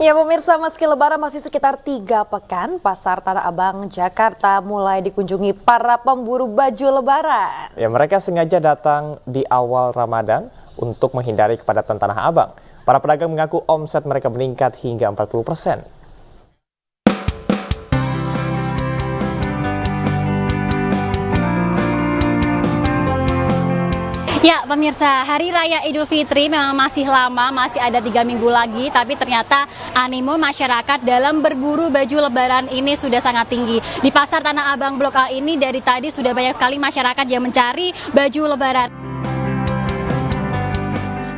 Ya pemirsa, meski lebaran masih sekitar 3 pekan, Pasar Tanah Abang, Jakarta mulai dikunjungi para pemburu baju lebaran. Ya, mereka sengaja datang di awal Ramadan untuk menghindari kepadatan Tanah Abang. Para pedagang mengaku omset mereka meningkat hingga 40%. Ya pemirsa, Hari Raya Idul Fitri memang masih lama, masih ada 3 minggu lagi, tapi ternyata animo masyarakat dalam berburu baju lebaran ini sudah sangat tinggi. Di Pasar Tanah Abang Blok A ini dari tadi sudah banyak sekali masyarakat yang mencari baju lebaran.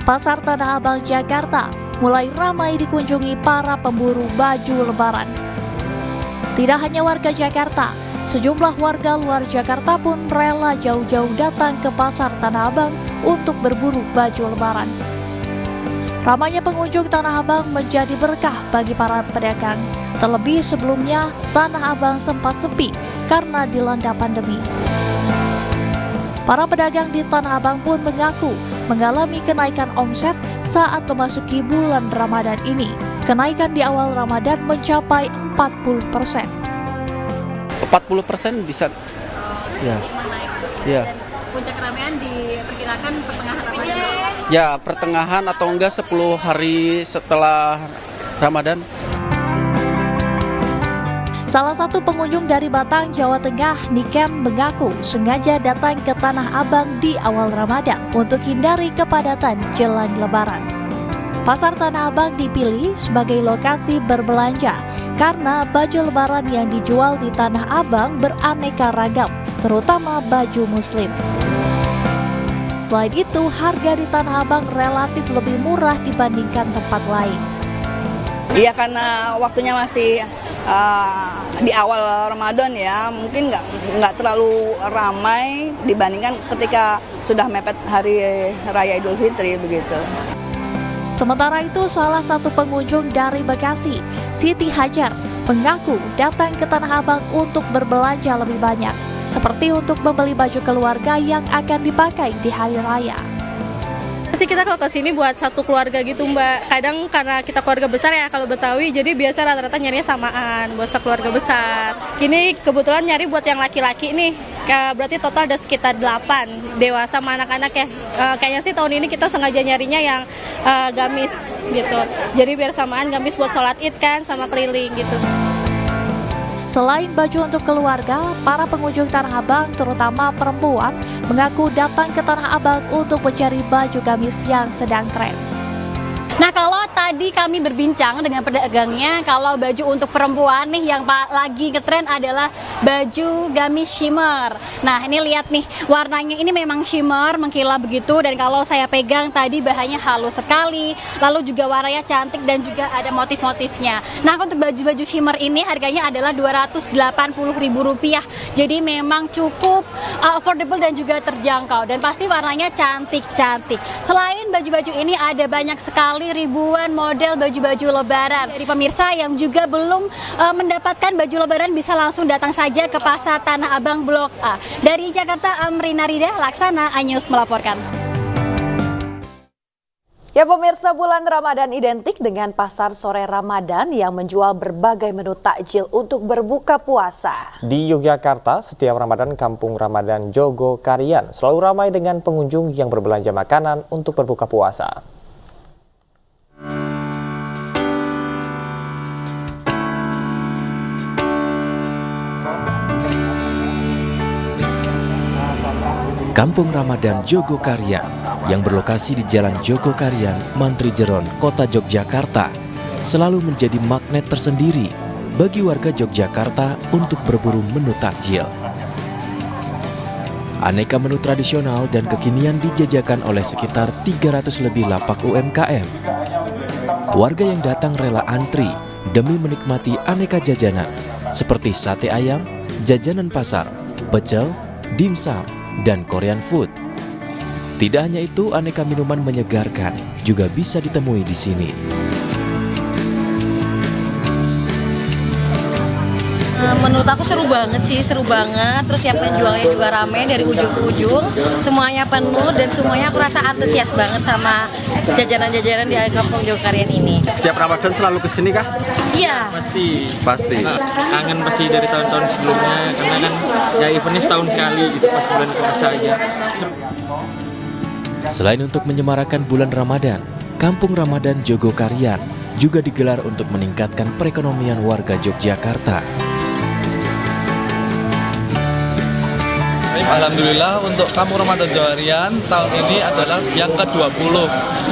Pasar Tanah Abang Jakarta mulai ramai dikunjungi para pemburu baju lebaran. Tidak hanya warga Jakarta, sejumlah warga luar Jakarta pun rela jauh-jauh datang ke Pasar Tanah Abang untuk berburu baju lebaran. Ramainya pengunjung Tanah Abang menjadi berkah bagi para pedagang. Terlebih sebelumnya, Tanah Abang sempat sepi karena dilanda pandemi. Para pedagang di Tanah Abang pun mengaku mengalami kenaikan omset saat memasuki bulan Ramadan ini. Kenaikan di awal Ramadan mencapai 40%. 40% bisa, ya. Puncak keramaian diperkirakan pertengahan Ramadan. Ya, pertengahan atau enggak 10 hari setelah Ramadan. Salah satu pengunjung dari Batang, Jawa Tengah, Nikem, mengaku sengaja datang ke Tanah Abang di awal Ramadan untuk hindari kepadatan jelang Lebaran. Pasar Tanah Abang dipilih sebagai lokasi berbelanja karena baju lebaran yang dijual di Tanah Abang beraneka ragam, terutama baju muslim. Selain itu, harga di Tanah Abang relatif lebih murah dibandingkan tempat lain. Iya, karena waktunya masih di awal Ramadan ya, mungkin nggak terlalu ramai dibandingkan ketika sudah mepet Hari Raya Idul Fitri begitu. Sementara itu, salah satu pengunjung dari Bekasi, Siti Hajar, mengaku datang ke Tanah Abang untuk berbelanja lebih banyak, seperti untuk membeli baju keluarga yang akan dipakai di Hari Raya. Sih kita kalau ke sini buat satu keluarga gitu Mbak. Kadang karena kita keluarga besar ya kalau Betawi, jadi biasa rata-rata nyarinya samaan buat sekeluarga besar. Ini kebetulan nyari buat yang laki-laki nih. Berarti total ada sekitar 8 dewasa sama anak-anak ya. Kayaknya sih tahun ini kita sengaja nyarinya yang gamis gitu. Jadi biar samaan gamis buat sholat Id kan sama keliling gitu. Selain baju untuk keluarga, para pengunjung Tanah Abang, terutama perempuan, mengaku datang ke Tanah Abang untuk mencari baju gamis yang sedang tren. Nah kalau tadi kami berbincang dengan pedagangnya, kalau baju untuk perempuan nih yang lagi ngetren adalah baju gamis shimmer. Nah ini lihat nih, warnanya ini memang shimmer, mengkilap begitu, dan kalau saya pegang tadi bahannya halus sekali, lalu juga warnanya cantik dan juga ada motif-motifnya. Nah untuk baju-baju shimmer ini harganya adalah Rp280.000, jadi memang cukup affordable dan juga terjangkau, dan pasti warnanya cantik-cantik. Selain baju-baju ini ada banyak sekali ribuan model baju-baju lebaran. Dari pemirsa yang juga belum mendapatkan baju lebaran bisa langsung datang saja ke Pasar Tanah Abang Blok A. Dari Jakarta, Amrina Rida Laksana, Anyus melaporkan. Ya pemirsa, bulan Ramadan identik dengan pasar sore Ramadan yang menjual berbagai menu takjil untuk berbuka puasa. Di Yogyakarta, setiap Ramadan Kampung Ramadan Jogokarian selalu ramai dengan pengunjung yang berbelanja makanan untuk berbuka puasa. Kampung Ramadan Jogokarian yang berlokasi di Jalan Jogokarian, Mantri Jeron, Kota Yogyakarta, selalu menjadi magnet tersendiri bagi warga Yogyakarta untuk berburu menu takjil. Aneka menu tradisional dan kekinian dijajakan oleh sekitar 300 lebih lapak UMKM. Warga yang datang rela antri demi menikmati aneka jajanan seperti sate ayam, jajanan pasar, pecel, dimsum, dan Korean food. Tidak hanya itu, aneka minuman menyegarkan juga bisa ditemui di sini. Menurut aku seru banget sih, seru banget. Terus yang penjualnya juga rame dari ujung ke ujung, semuanya penuh dan semuanya aku rasa antusias banget sama jajanan-jajanan di Kampung Jogokaryan ini. Setiap Ramadan selalu kesini kah? Iya. Pasti. Kangen pasti dari tahun-tahun sebelumnya, karena kan ya eventnya setahun sekali gitu pas bulan puasa aja. Selain untuk menyemarakan bulan Ramadan, Kampung Ramadan Jogokaryan juga digelar untuk meningkatkan perekonomian warga Yogyakarta. Alhamdulillah untuk Kampung Ramadan Jogokaryan tahun ini adalah yang ke-20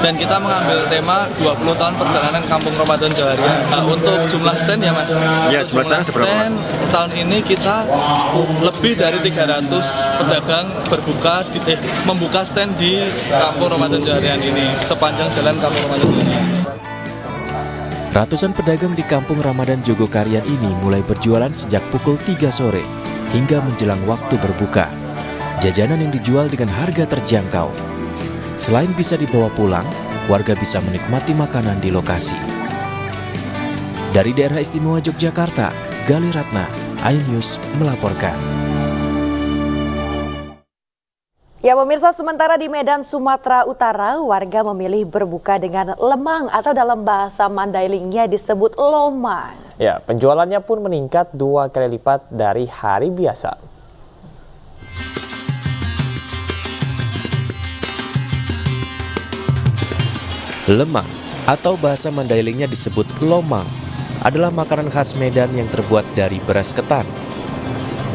dan kita mengambil tema 20 tahun perjalanan Kampung Ramadan Jogokaryan. Nah, untuk jumlah stand ya Mas? Ya, jumlah stand berapa Mas? Tahun ini kita lebih dari 300 pedagang membuka stand di Kampung Ramadan Jogokaryan ini sepanjang jalan Kampung Ramadan Jogokaryan. Ratusan pedagang di Kampung Ramadan Jogokaryan ini mulai berjualan sejak pukul 3 sore hingga menjelang waktu berbuka. Jajanan yang dijual dengan harga terjangkau. Selain bisa dibawa pulang, warga bisa menikmati makanan di lokasi. Dari daerah istimewa Yogyakarta, Gali Ratna, iNews melaporkan. Ya pemirsa, sementara di Medan, Sumatera Utara, warga memilih berbuka dengan lemang atau dalam bahasa Mandailingnya disebut lomang. Ya, penjualannya pun meningkat 2 kali lipat dari hari biasa. Lemang atau bahasa Mandailingnya disebut lomang adalah makanan khas Medan yang terbuat dari beras ketan.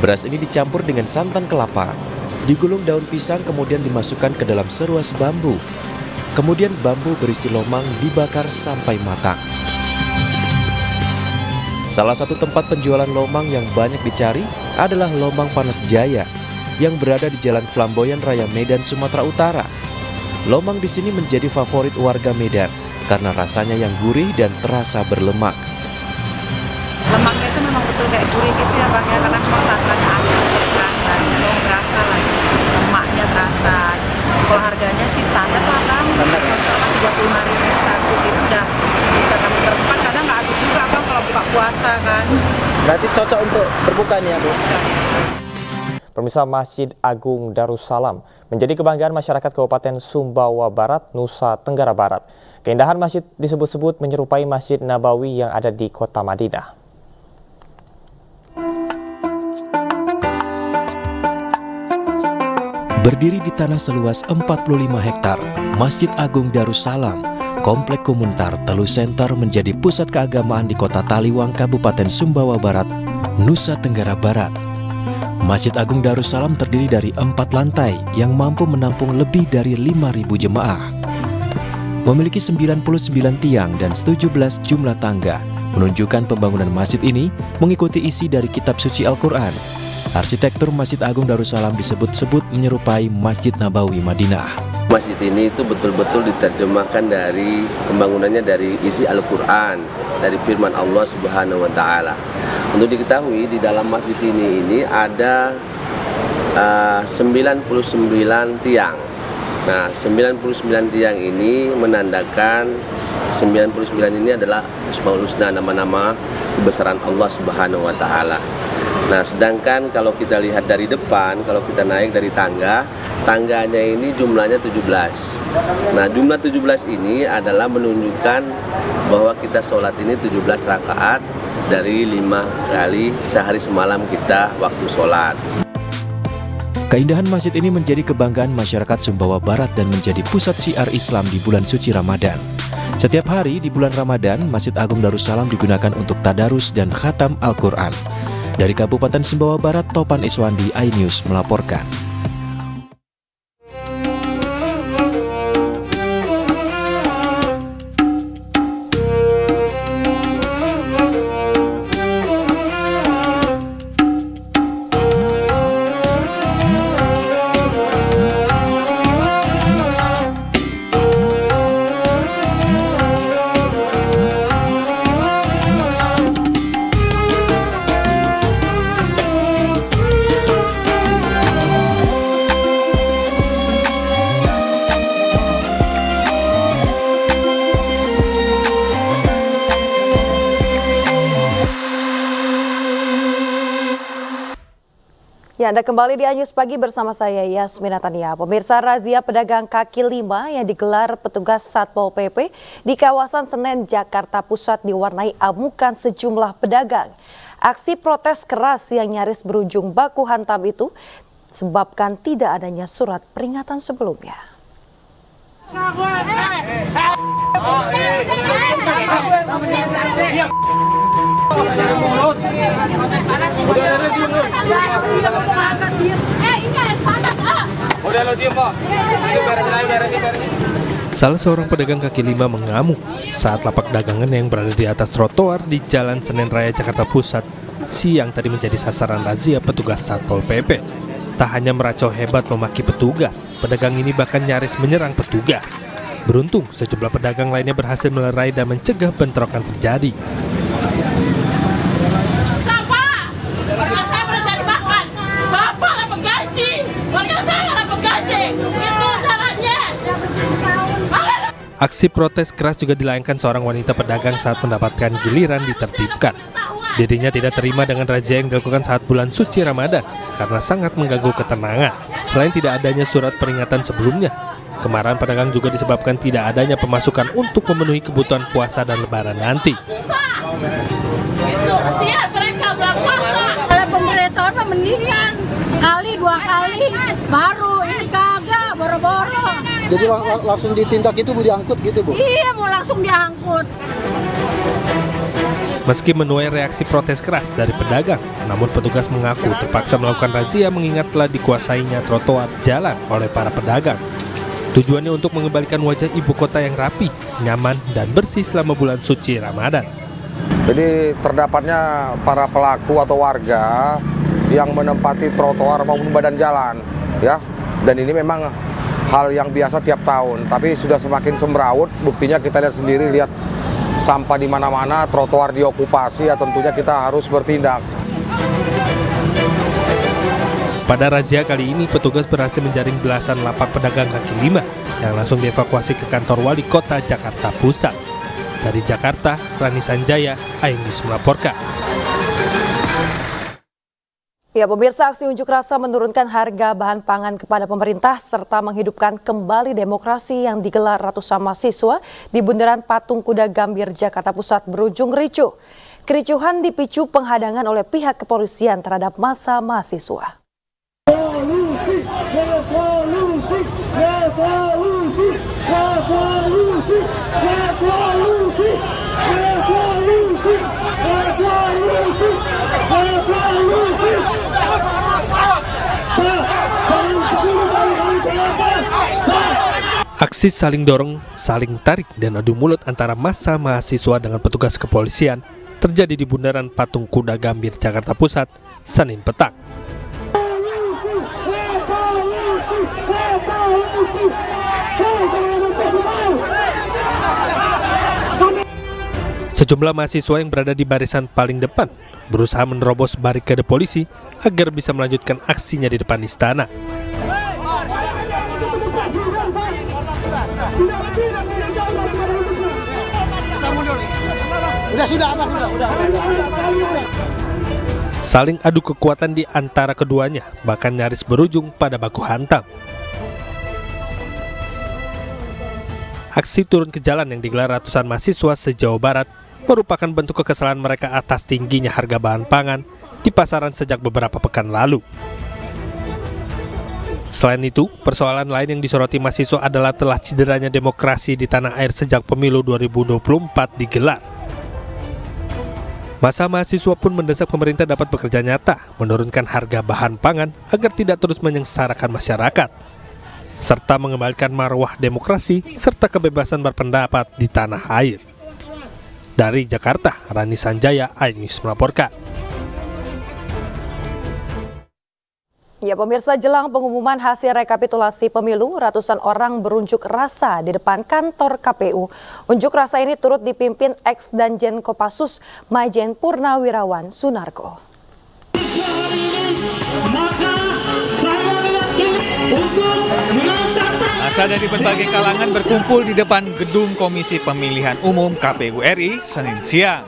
Beras ini dicampur dengan santan kelapa, digulung daun pisang kemudian dimasukkan ke dalam seruas bambu. Kemudian bambu berisi lomang dibakar sampai matang. Salah satu tempat penjualan lomang yang banyak dicari adalah Lomang Panas Jaya yang berada di Jalan Flamboyan Raya Medan, Sumatera Utara. Lomang di sini menjadi favorit warga Medan karena rasanya yang gurih dan terasa berlemak. Lemaknya itu memang betul kayak gurih gitu ya Bang ya, karena memang santannya asin kan, dan memang terasa lagi, lemaknya terasa. Kalau harganya sih standar lah Kang, sama 35.000 satu gitu udah bisa kami berempat, kadang nggak habis juga Kang kalau buka puasa kan. Berarti cocok untuk berbuka nih ya Bu? Pemirsa, Masjid Agung Darussalam menjadi kebanggaan masyarakat Kabupaten Sumbawa Barat, Nusa Tenggara Barat. Keindahan masjid disebut-sebut menyerupai Masjid Nabawi yang ada di kota Madinah. Berdiri di tanah seluas 45 hektar, Masjid Agung Darussalam, Komplek Kumuntar, Telu Center menjadi pusat keagamaan di kota Taliwang, Kabupaten Sumbawa Barat, Nusa Tenggara Barat. Masjid Agung Darussalam terdiri dari 4 lantai yang mampu menampung lebih dari 5.000 jemaah. Memiliki 99 tiang dan 17 jumlah tangga, menunjukkan pembangunan masjid ini mengikuti isi dari kitab suci Al-Quran. Arsitektur Masjid Agung Darussalam disebut-sebut menyerupai Masjid Nabawi Madinah. Masjid ini itu betul-betul diterjemahkan dari pembangunannya dari isi Al-Quran, dari firman Allah Subhanahu wa Ta'ala. Untuk diketahui di dalam masjid ini ada 99 tiang. Nah, 99 tiang ini menandakan 99 ini adalah Asmaul Husna, nama-nama kebesaran Allah Subhanahu wa Ta'ala. Nah, sedangkan kalau kita lihat dari depan, kalau kita naik dari tangganya ini jumlahnya 17. Nah, jumlah 17 ini adalah menunjukkan bahwa kita sholat ini 17 rakaat dari 5 kali sehari semalam kita waktu sholat. Keindahan masjid ini menjadi kebanggaan masyarakat Sumbawa Barat dan menjadi pusat syiar Islam di bulan suci Ramadan. Setiap hari di bulan Ramadan, Masjid Agung Darussalam digunakan untuk tadarus dan khatam Al-Quran. Dari Kabupaten Sumbawa Barat, Topan Iswandi, iNews melaporkan. Ya, Anda kembali di Anyus Pagi bersama saya Yasmina Tania. Pemirsa, razia pedagang kaki lima yang digelar petugas Satpol PP di kawasan Senen, Jakarta Pusat diwarnai amukan sejumlah pedagang. Aksi protes keras yang nyaris berujung baku hantam itu sebabkan tidak adanya surat peringatan sebelumnya. Salah seorang pedagang kaki lima mengamuk saat lapak dagangan yang berada di atas trotoar di Jalan Senen Raya Jakarta Pusat siang tadi menjadi sasaran razia petugas Satpol PP. Tak hanya meracau hebat memaki petugas, pedagang ini bahkan nyaris menyerang petugas. Beruntung, sejumlah pedagang lainnya berhasil melerai dan mencegah bentrokan terjadi. Aksi protes keras juga dilayangkan seorang wanita pedagang saat mendapatkan giliran ditertibkan. Dirinya tidak terima dengan razia yang dilakukan saat bulan suci Ramadan karena sangat mengganggu ketenangan. Selain tidak adanya surat peringatan sebelumnya, kemarahan pedagang juga disebabkan tidak adanya pemasukan untuk memenuhi kebutuhan puasa dan lebaran nanti. Itu kesian mereka belum puasa. Kalau pemberitahuan mendingan kali dua kali baru ini kagak boro-boro. Jadi langsung ditindak itu Bu, diangkut gitu Bu? Iya, mau langsung diangkut. Meski menuai reaksi protes keras dari pedagang, namun petugas mengaku terpaksa melakukan razia mengingat telah dikuasainya trotoar jalan oleh para pedagang. Tujuannya untuk mengembalikan wajah ibu kota yang rapi, nyaman, dan bersih selama bulan suci Ramadan. Jadi terdapatnya para pelaku atau warga yang menempati trotoar maupun badan jalan, ya. Dan ini memang hal yang biasa tiap tahun, tapi sudah semakin semrawut. Buktinya kita lihat sendiri, lihat sampah di mana-mana, trotoar diokupasi, ya tentunya kita harus bertindak. Pada razia kali ini, petugas berhasil menjaring belasan lapak pedagang kaki lima yang langsung dievakuasi ke kantor wali kota Jakarta Pusat. Dari Jakarta, Rani Sanjaya, iNews melaporkan. Ya, pemirsa, aksi unjuk rasa menurunkan harga bahan pangan kepada pemerintah serta menghidupkan kembali demokrasi yang digelar ratusan mahasiswa di Bundaran Patung Kuda Gambir, Jakarta Pusat berujung ricuh. Kericuhan dipicu penghadangan oleh pihak kepolisian terhadap massa mahasiswa. Aksi saling dorong, saling tarik, dan adu mulut antara massa mahasiswa dengan petugas kepolisian terjadi di Bundaran Patung Kuda Gambir, Jakarta Pusat, Senin petang. Sejumlah mahasiswa yang berada di barisan paling depan berusaha menerobos barikade polisi agar bisa melanjutkan aksinya di depan istana. Saling adu kekuatan di antara keduanya, bahkan nyaris berujung pada baku hantam. Aksi turun ke jalan yang digelar ratusan mahasiswa se-Jawa Barat merupakan bentuk kekesalan mereka atas tingginya harga bahan pangan di pasaran sejak beberapa pekan lalu. Selain itu, persoalan lain yang disoroti mahasiswa adalah telah cederanya demokrasi di tanah air sejak pemilu 2024 digelar. Massa mahasiswa pun mendesak pemerintah dapat bekerja nyata, menurunkan harga bahan pangan agar tidak terus menyengsarakan masyarakat, serta mengembalikan marwah demokrasi serta kebebasan berpendapat di tanah air. Dari Jakarta, Rani Sanjaya, iNews melaporkan. Ya, pemirsa, jelang pengumuman hasil rekapitulasi pemilu, ratusan orang berunjuk rasa di depan kantor KPU. Unjuk rasa ini turut dipimpin ex-Danjen Kopassus Majen Purnawirawan Sunarko. Massa dari berbagai kalangan berkumpul di depan gedung Komisi Pemilihan Umum KPU RI Senin siang.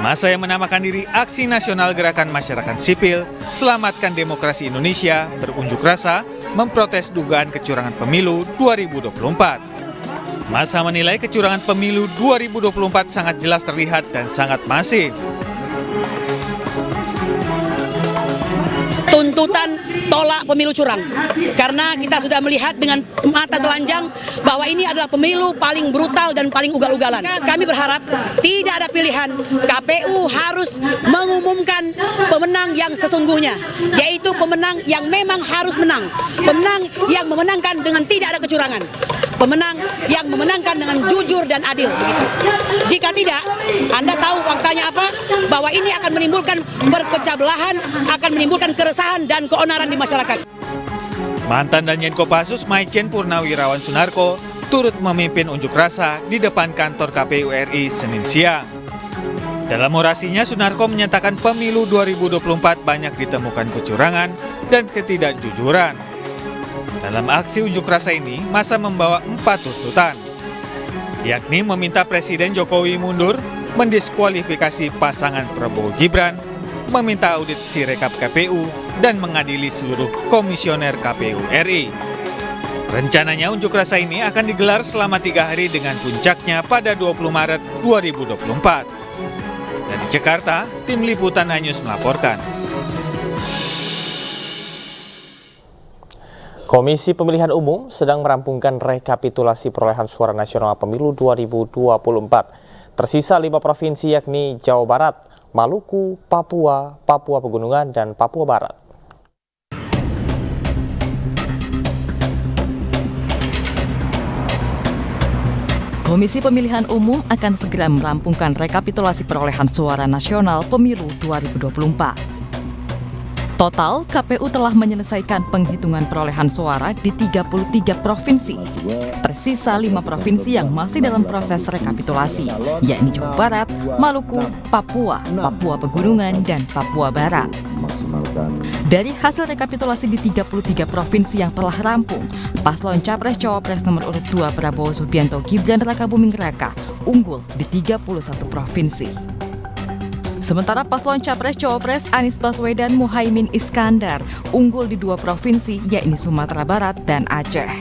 Massa yang menamakan diri Aksi Nasional Gerakan Masyarakat Sipil Selamatkan Demokrasi Indonesia berunjuk rasa memprotes dugaan kecurangan pemilu 2024. Massa menilai kecurangan pemilu 2024 sangat jelas terlihat dan sangat masif. Tuntutan tolak pemilu curang, karena kita sudah melihat dengan mata telanjang bahwa ini adalah pemilu paling brutal dan paling ugal-ugalan. Kami berharap tidak ada pilihan, KPU harus mengumumkan pemenang yang sesungguhnya, yaitu pemenang yang memang harus menang, pemenang yang memenangkan dengan tidak ada kecurangan, pemenang yang memenangkan dengan jujur dan adil. Begitu. Jika tidak, Anda tahu faktanya apa? Bahwa ini akan menimbulkan perpecah belahan, akan menimbulkan keresahan dan keonaran di masyarakat. Mantan Danjen Kopassus Maijen Purnawirawan Sunarko turut memimpin unjuk rasa di depan kantor KPU RI Senin siang. Dalam orasinya, Sunarko menyatakan pemilu 2024 banyak ditemukan kecurangan dan ketidakjujuran. Dalam aksi unjuk rasa ini, massa membawa 4 tuntutan, yakni meminta Presiden Jokowi mundur, mendiskualifikasi pasangan Prabowo Gibran, meminta audit Sirekap KPU, dan mengadili seluruh komisioner KPU RI. Rencananya unjuk rasa ini akan digelar selama 3 hari dengan puncaknya pada 20 Maret 2024. Dari Jakarta, tim liputan iNews melaporkan. Komisi Pemilihan Umum sedang merampungkan rekapitulasi perolehan suara nasional pemilu 2024. Tersisa 5 provinsi yakni Jawa Barat, Maluku, Papua, Papua Pegunungan, dan Papua Barat. Komisi Pemilihan Umum akan segera merampungkan rekapitulasi perolehan suara nasional pemilu 2024. Total, KPU telah menyelesaikan penghitungan perolehan suara di 33 provinsi. Tersisa 5 provinsi yang masih dalam proses rekapitulasi, yakni Jawa Barat, Maluku, Papua, Papua Pegunungan, dan Papua Barat. Dari hasil rekapitulasi di 33 provinsi yang telah rampung, paslon Capres-Cawapres nomor urut 2 Prabowo Subianto Gibran Rakabuming Raka unggul di 31 provinsi. Sementara paslon Capres-Cawapres Anies Baswedan Muhaimin Iskandar unggul di 2 provinsi, yakni Sumatera Barat dan Aceh.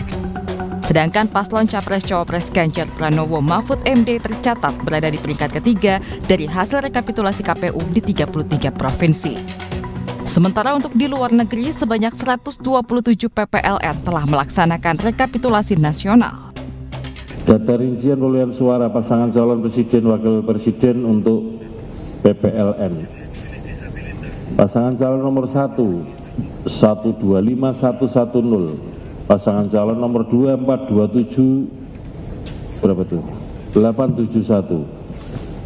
Sedangkan paslon Capres-Cawapres Ganjar Pranowo Mahfud MD tercatat berada di peringkat ketiga dari hasil rekapitulasi KPU di 33 provinsi. Sementara untuk di luar negeri, sebanyak 127 PPLN telah melaksanakan rekapitulasi nasional. Data rincian perolehan suara pasangan calon presiden wakil presiden untuk PPLN. Pasangan calon nomor 1, 125110. Pasangan calon nomor 2, 427, berapa tuh? 871.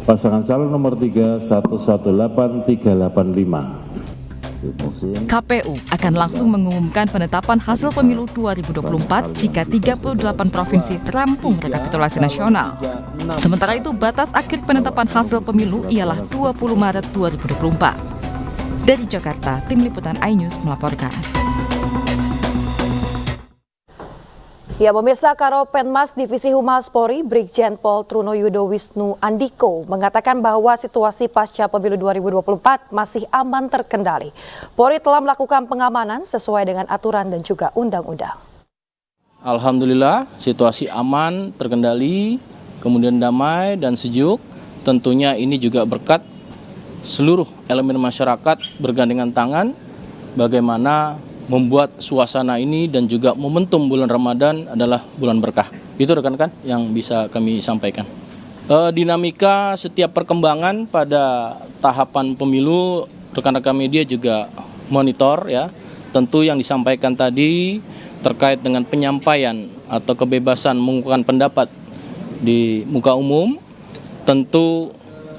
Pasangan calon nomor 3, 118385. KPU akan langsung mengumumkan penetapan hasil pemilu 2024 jika 38 provinsi terampung rekapitulasi nasional. Sementara itu, batas akhir penetapan hasil pemilu ialah 20 Maret 2024. Dari Jakarta, tim liputan iNews melaporkan. Ya, pemirsa, Karopenmas Divisi Humas Polri Brigjen Pol Trunoyudo Wisnu Andiko mengatakan bahwa situasi pasca pemilu 2024 masih aman terkendali. Polri telah melakukan pengamanan sesuai dengan aturan dan juga undang-undang. Alhamdulillah, situasi aman, terkendali, kemudian damai dan sejuk. Tentunya ini juga berkat seluruh elemen masyarakat bergandengan tangan bagaimana membuat suasana ini dan juga momentum bulan Ramadan adalah bulan berkah. Itu rekan-rekan yang bisa kami sampaikan. Dinamika setiap perkembangan pada tahapan pemilu, rekan-rekan media juga monitor ya. Tentu yang disampaikan tadi terkait dengan penyampaian atau kebebasan mengungkapkan pendapat di muka umum tentu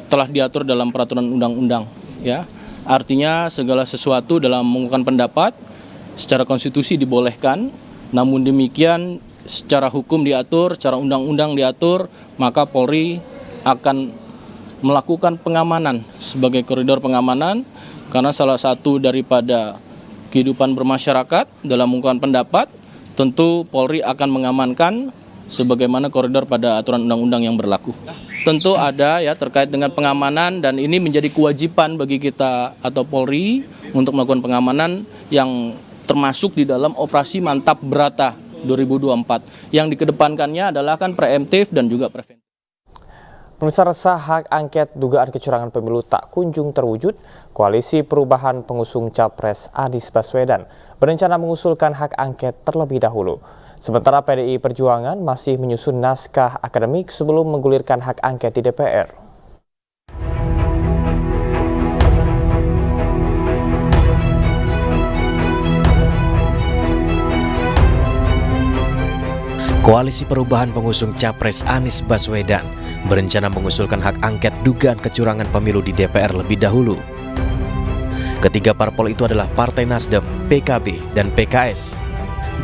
telah diatur dalam peraturan undang-undang ya. Artinya segala sesuatu dalam mengungkapkan pendapat secara konstitusi dibolehkan, namun demikian secara hukum diatur, secara undang-undang diatur, maka Polri akan melakukan pengamanan sebagai koridor pengamanan karena salah satu daripada kehidupan bermasyarakat dalam mengungkapkan pendapat, tentu Polri akan mengamankan sebagaimana koridor pada aturan undang-undang yang berlaku. Tentu ada ya terkait dengan pengamanan, dan ini menjadi kewajiban bagi kita atau Polri untuk melakukan pengamanan yang termasuk di dalam operasi Mantap Brata 2024. Yang dikedepankannya adalah kan preemptif dan juga preventif. Pemirsa, resah hak angket dugaan kecurangan pemilu tak kunjung terwujud. Koalisi Perubahan pengusung Capres Anies Baswedan berencana mengusulkan hak angket terlebih dahulu. Sementara PDI Perjuangan masih menyusun naskah akademik sebelum menggulirkan hak angket di DPR. Koalisi Perubahan pengusung Capres Anies Baswedan berencana mengusulkan hak angket dugaan kecurangan pemilu di DPR lebih dahulu. Ketiga parpol itu adalah Partai Nasdem, PKB, dan PKS.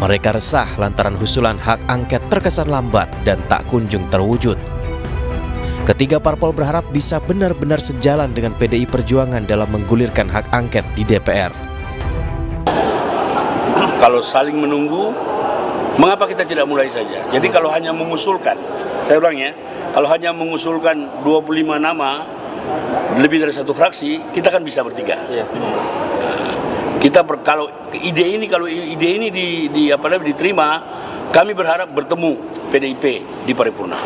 Mereka resah lantaran usulan hak angket terkesan lambat dan tak kunjung terwujud. Ketiga parpol berharap bisa benar-benar sejalan dengan PDI Perjuangan dalam menggulirkan hak angket di DPR. Kalau saling menunggu, mengapa kita tidak mulai saja? Jadi kalau hanya mengusulkan, saya ulang ya, kalau hanya mengusulkan 25 nama, lebih dari satu fraksi, kita kan bisa bertiga. Kalau ide ini diterima, kami berharap bertemu PDIP di paripurna.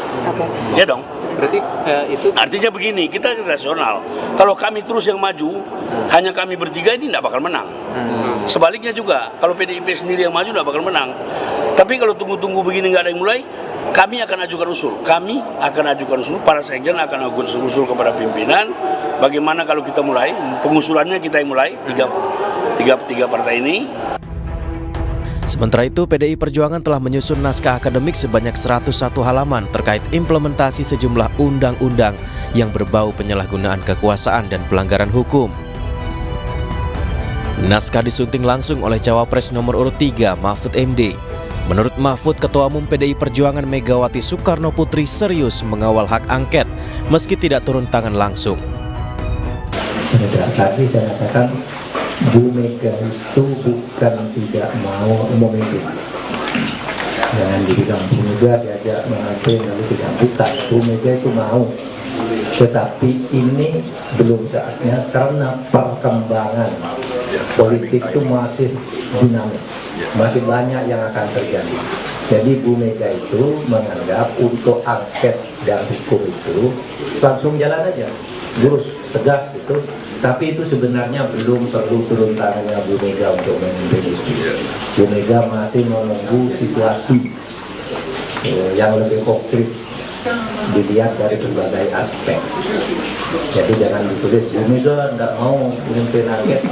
Ya dong. Berarti itu artinya begini, kita rasional. Kalau kami terus yang maju, hanya kami bertiga ini tidak bakal menang. Sebaliknya juga, kalau PDIP sendiri yang maju tidak bakal menang. Tapi kalau tunggu-tunggu begini nggak ada yang mulai, kami akan ajukan usul. Para sekjen akan ajukan usul kepada pimpinan. Bagaimana kalau kita mulai, pengusulannya kita yang mulai, tiga partai ini. Sementara itu, PDI Perjuangan telah menyusun naskah akademik sebanyak 101 halaman terkait implementasi sejumlah undang-undang yang berbau penyalahgunaan kekuasaan dan pelanggaran hukum. Naskah disunting langsung oleh Cawapres nomor urut 3, Mahfud MD. Menurut Mahfud, Ketua Umum PDI Perjuangan Megawati Soekarno Putri serius mengawal hak angket meski tidak turun tangan langsung. Tadi saya katakan Bu Mega itu bukan tidak mau memimpin. Jangan dibilang Bu Mega diajak memimpin lalu tidak, bukan. Bu Mega itu mau. Tetapi ini belum saatnya karena perkembangan politik itu masih dinamis. Masih banyak yang akan terjadi. Jadi Bu Mega itu menganggap untuk angket dan hukum itu langsung jalan aja, lurus, tegas gitu. Tapi itu sebenarnya belum perlu turun tangannya Bu Mega untuk memimpin itu. Bu Mega masih menunggu situasi yang lebih konkret dilihat dari berbagai aspek. Jadi jangan ditulis Bu Mega tidak mau memimpin angket.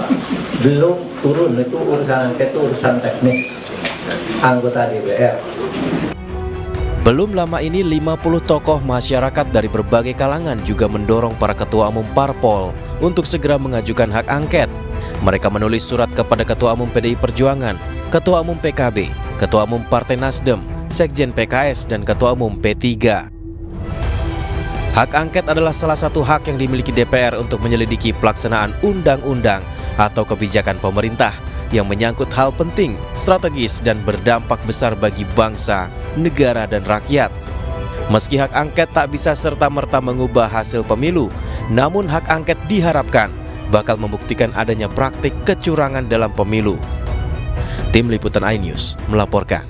Belum turun, itu urusan angket itu urusan teknis anggota DPR. Belum lama ini 50 tokoh masyarakat dari berbagai kalangan juga mendorong para ketua umum parpol untuk segera mengajukan hak angket. Mereka menulis surat kepada Ketua Umum PDI Perjuangan, Ketua Umum PKB, Ketua Umum Partai Nasdem, Sekjen PKS, dan Ketua Umum P3. Hak angket adalah salah satu hak yang dimiliki DPR untuk menyelidiki pelaksanaan undang-undang atau kebijakan pemerintah yang menyangkut hal penting, strategis, dan berdampak besar bagi bangsa, negara, dan rakyat. Meski hak angket tak bisa serta-merta mengubah hasil pemilu, namun hak angket diharapkan bakal membuktikan adanya praktik kecurangan dalam pemilu. Tim Liputan iNews melaporkan.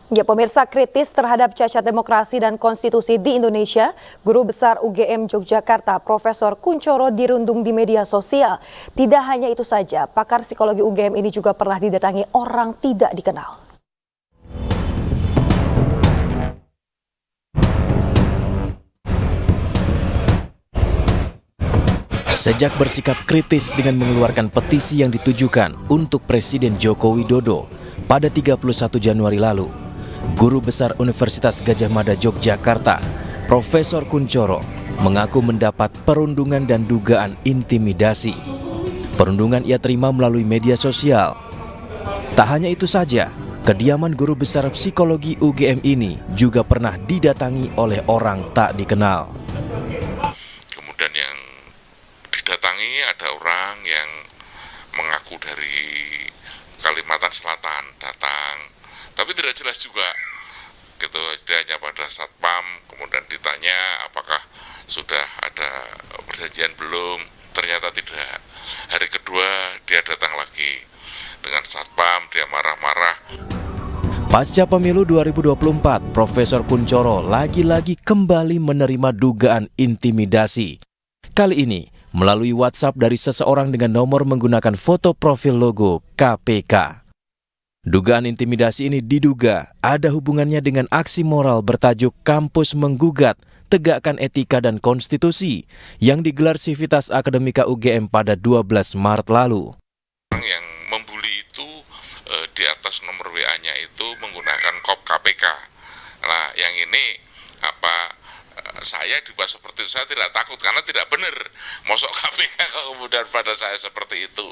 Ya, pemirsa, kritis terhadap cacat demokrasi dan konstitusi di Indonesia, Guru Besar UGM Yogyakarta Profesor Kuncoro dirundung di media sosial. Tidak hanya itu saja, pakar psikologi UGM ini juga pernah didatangi orang tidak dikenal. Sejak bersikap kritis dengan mengeluarkan petisi yang ditujukan untuk Presiden Joko Widodo pada 31 Januari lalu, Guru Besar Universitas Gadjah Mada Yogyakarta, Profesor Kuncoro, mengaku mendapat perundungan dan dugaan intimidasi. Perundungan ia terima melalui media sosial. Tak hanya itu saja, kediaman Guru Besar Psikologi UGM ini juga pernah didatangi oleh orang tak dikenal. Kemudian yang didatangi ada orang yang mengaku dari Kalimantan Selatan datang Tapi tidak jelas juga gitu, dia hanya pada satpam, kemudian ditanya apakah sudah ada perjanjian belum, ternyata tidak. Hari kedua dia datang lagi dengan satpam, dia marah-marah. Pasca pemilu 2024, Profesor Kuncoro lagi-lagi kembali menerima dugaan intimidasi. Kali ini melalui WhatsApp dari seseorang dengan nomor menggunakan foto profil logo KPK. Dugaan intimidasi ini diduga ada hubungannya dengan aksi moral bertajuk Kampus Menggugat, Tegakkan Etika dan Konstitusi yang digelar Sivitas Akademika UGM pada 12 Maret lalu. Yang membuli itu di atas nomor WA-nya itu menggunakan kop KPK. Nah, yang ini saya dibuat seperti itu, saya tidak takut karena tidak benar. Mosok KPK kemudian pada saya seperti itu.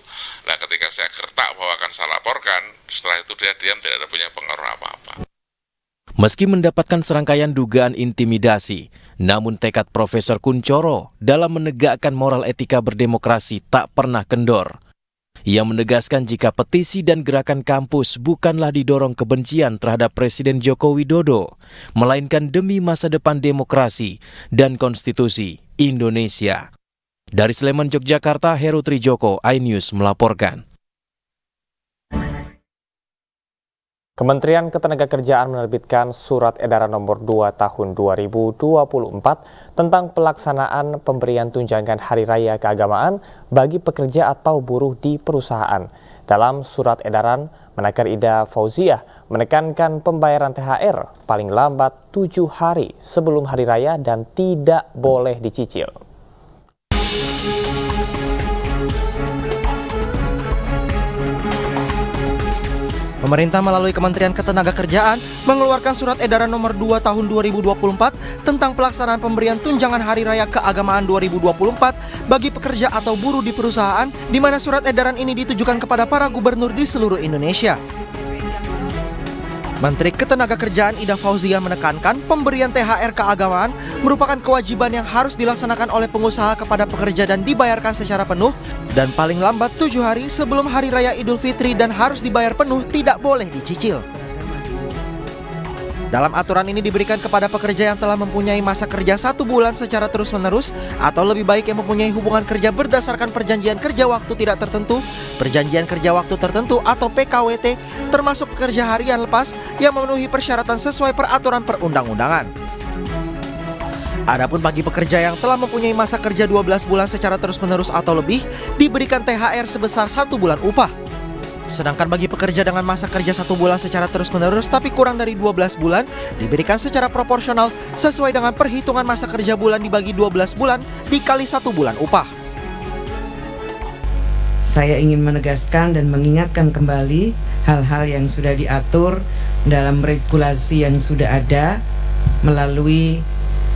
Nah, ketika saya gertak bahwa akan saya laporkan, setelah itu dia diam, tidak ada punya pengaruh apa-apa. Meski mendapatkan serangkaian dugaan intimidasi, namun tekad Profesor Kuncoro dalam menegakkan moral etika berdemokrasi tak pernah kendor. Ia menegaskan jika petisi dan gerakan kampus bukanlah didorong kebencian terhadap Presiden Joko Widodo, melainkan demi masa depan demokrasi dan konstitusi Indonesia. Dari Sleman, Yogyakarta, Heru Trijoko, iNews melaporkan. Kementerian Ketenagakerjaan menerbitkan Surat Edaran Nomor 2 Tahun 2024 tentang pelaksanaan pemberian tunjangan Hari Raya Keagamaan bagi pekerja atau buruh di perusahaan. Dalam surat edaran, Menaker Ida Fauziah menekankan pembayaran THR paling lambat 7 hari sebelum Hari Raya dan tidak boleh dicicil. Pemerintah melalui Kementerian Ketenagakerjaan mengeluarkan Surat Edaran Nomor 2 Tahun 2024 tentang pelaksanaan pemberian tunjangan Hari Raya Keagamaan 2024 bagi pekerja atau buruh di perusahaan, di mana surat edaran ini ditujukan kepada para gubernur di seluruh Indonesia. Menteri Ketenagakerjaan Ida Fauziah menekankan pemberian THR keagamaan merupakan kewajiban yang harus dilaksanakan oleh pengusaha kepada pekerja dan dibayarkan secara penuh dan paling lambat 7 hari sebelum Hari Raya Idul Fitri dan harus dibayar penuh, tidak boleh dicicil. Dalam aturan ini diberikan kepada pekerja yang telah mempunyai masa kerja 1 bulan secara terus-menerus atau lebih baik yang mempunyai hubungan kerja berdasarkan perjanjian kerja waktu tidak tertentu, perjanjian kerja waktu tertentu atau PKWT, termasuk pekerja harian lepas yang memenuhi persyaratan sesuai peraturan perundang-undangan. Adapun bagi pekerja yang telah mempunyai masa kerja 12 bulan secara terus-menerus atau lebih, diberikan THR sebesar 1 bulan upah. Sedangkan bagi pekerja dengan masa kerja 1 bulan secara terus-menerus tapi kurang dari 12 bulan, diberikan secara proporsional sesuai dengan perhitungan masa kerja bulan dibagi 12 bulan dikali 1 bulan upah. Saya ingin menegaskan dan mengingatkan kembali hal-hal yang sudah diatur dalam regulasi yang sudah ada melalui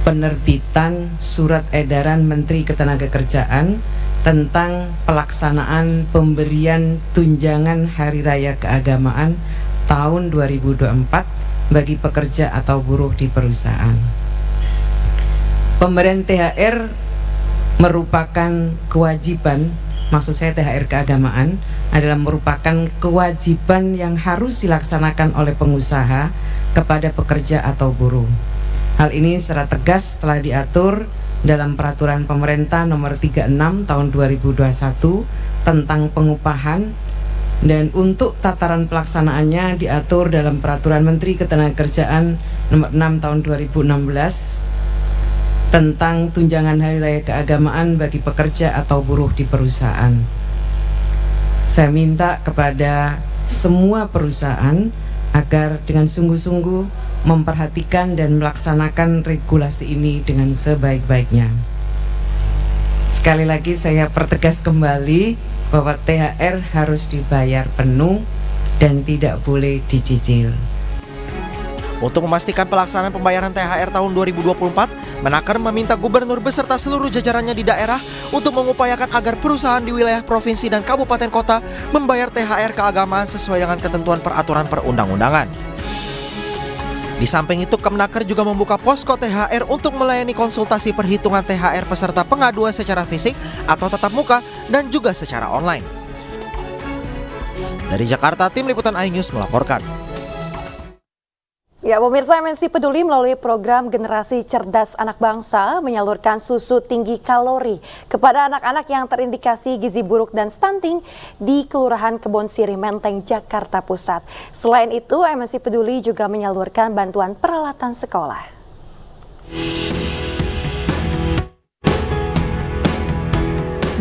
penerbitan Surat Edaran Menteri Ketenagakerjaan tentang pelaksanaan pemberian tunjangan Hari Raya Keagamaan tahun 2024 bagi pekerja atau buruh di perusahaan. Pemberian THR merupakan kewajiban, maksud saya THR keagamaan adalah merupakan kewajiban yang harus dilaksanakan oleh pengusaha kepada pekerja atau buruh. Hal ini secara tegas telah diatur dalam Peraturan Pemerintah Nomor 36 Tahun 2021 tentang pengupahan, dan untuk tataran pelaksanaannya diatur dalam Peraturan Menteri Ketenagakerjaan Nomor 6 Tahun 2016 tentang tunjangan Hari Raya Keagamaan bagi pekerja atau buruh di perusahaan. Saya minta kepada semua perusahaan agar dengan sungguh-sungguh memperhatikan dan melaksanakan regulasi ini dengan sebaik-baiknya. Sekali lagi saya pertegas kembali bahwa THR harus dibayar penuh dan tidak boleh dicicil. Untuk memastikan pelaksanaan pembayaran THR tahun 2024, Menaker meminta gubernur beserta seluruh jajarannya di daerah untuk mengupayakan agar perusahaan di wilayah provinsi dan kabupaten kota membayar THR keagamaan sesuai dengan ketentuan peraturan perundang-undangan. Di samping itu, Kemenaker juga membuka posko THR untuk melayani konsultasi perhitungan THR peserta pengaduan secara fisik atau tatap muka dan juga secara online. Dari Jakarta, tim liputan iNews melaporkan. Ya, pemirsa, MNC Peduli melalui program Generasi Cerdas Anak Bangsa menyalurkan susu tinggi kalori kepada anak-anak yang terindikasi gizi buruk dan stunting di Kelurahan Kebonsiri, Menteng, Jakarta Pusat. Selain itu, MNC Peduli juga menyalurkan bantuan peralatan sekolah.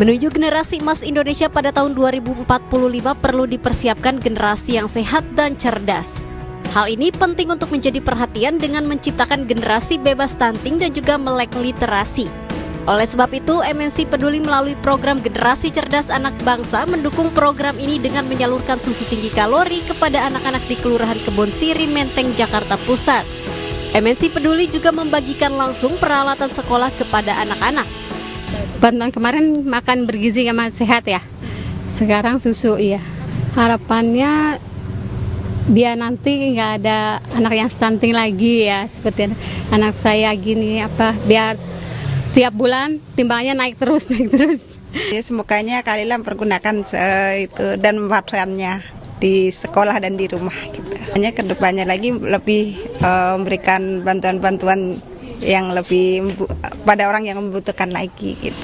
Menuju generasi emas Indonesia pada tahun 2045 perlu dipersiapkan generasi yang sehat dan cerdas. Hal ini penting untuk menjadi perhatian dengan menciptakan generasi bebas stunting dan juga melek literasi. Oleh sebab itu, MNC Peduli melalui program Generasi Cerdas Anak Bangsa mendukung program ini dengan menyalurkan susu tinggi kalori kepada anak-anak di Kelurahan Kebonsiri, Menteng, Jakarta Pusat. MNC Peduli juga membagikan langsung peralatan sekolah kepada anak-anak. Bantuan kemarin makan bergizi sama sehat ya, sekarang susu ya. Harapannya biar nanti nggak ada anak yang stunting lagi ya, seperti anak saya gini biar tiap bulan timbangnya naik terus. Ya, semukanya Kalila mempergunakan itu dan memanfaatkannya di sekolah dan di rumah gitu. Hanya kedepannya lagi lebih memberikan bantuan-bantuan yang lebih pada orang yang membutuhkan lagi gitu.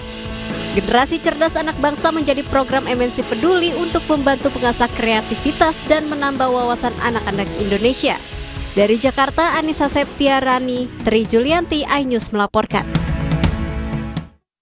Generasi Cerdas Anak Bangsa menjadi program MNC Peduli untuk membantu pengasah kreativitas dan menambah wawasan anak-anak Indonesia. Dari Jakarta, Anissa Septiarani, Tri Julianti, iNews melaporkan.